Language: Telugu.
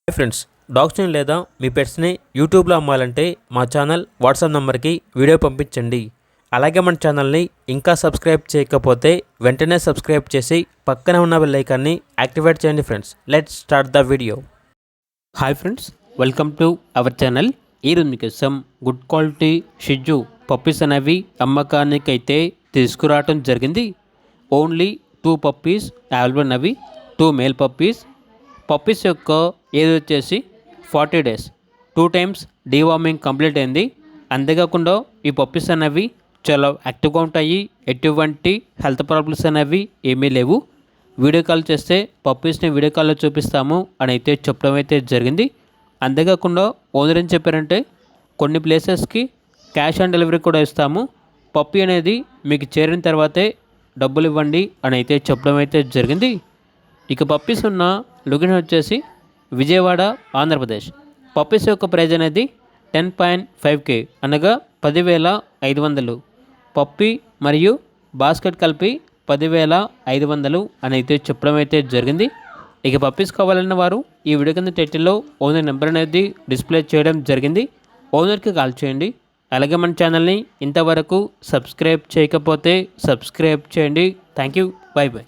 హాయ్ ఫ్రెండ్స్, డాగ్స్ని లేదా మీ పెట్స్ని యూట్యూబ్లో అమ్మాలంటే మా ఛానల్ వాట్సాప్ నెంబర్కి వీడియో పంపించండి. అలాగే మన ఛానల్ని ఇంకా సబ్స్క్రైబ్ చేయకపోతే వెంటనే సబ్స్క్రైబ్ చేసి పక్కనే ఉన్న బెల్ ఐకాన్ని యాక్టివేట్ చేయండి. Friends, let's start the video. Hi friends, welcome to our channel. ఈరోజు మీకోసం గుడ్ క్వాలిటీ షిజు పప్పీస్ అనేవి అమ్మకానికి అయితే తీసుకురావడం జరిగింది. ఓన్లీ 2 పప్పీస్ అవైలబుల్ ఉన్నవి. 2 మేల్ పప్పీస్ యొక్క ఏజ్ వచ్చేసి 40 days. 2 times డీవార్మింగ్ కంప్లీట్ అయింది. అంతేకాకుండా ఈ పప్పీస్ అనేవి చాలా యాక్టివ్గా ఉంటాయి. ఎటువంటి హెల్త్ ప్రాబ్లమ్స్ అనేవి ఏమీ లేవు. వీడియో కాల్ చేస్తే పప్పీస్ని వీడియో కాల్లో చూపిస్తాము అని అయితే చెప్పడం అయితే జరిగింది. అంతేకాకుండా ఓనర్ ఏం చెప్పారంటే కొన్ని ప్లేసెస్కి క్యాష్ ఆన్ డెలివరీ కూడా ఇస్తాము, పప్పీ అనేది మీకు చేరిన తర్వాతే డబ్బులు ఇవ్వండి అని అయితే చెప్పడం అయితే జరిగింది. ఇక పప్పీస్ ఉన్న లొకేషన్ వచ్చేసి విజయవాడ, ఆంధ్రప్రదేశ్. పప్పీస్ యొక్క ప్రైజ్ అనేది 10.5K అనగా 10,500. పప్పీ మరియు బాస్కెట్ కలిపి 10,500 అని అయితే చెప్పడం అయితే జరిగింది. ఇక పప్పీస్ కావాలన్న వారు ఈ వీడియో కింద టైటిల్లో ఓనర్ నెంబర్ అనేది డిస్ప్లే చేయడం జరిగింది. ఓనర్కి కాల్ చేయండి. అలాగే మన ఛానల్ని ఇంతవరకు సబ్స్క్రైబ్ చేయకపోతే సబ్స్క్రైబ్ చేయండి. Thank you. By by.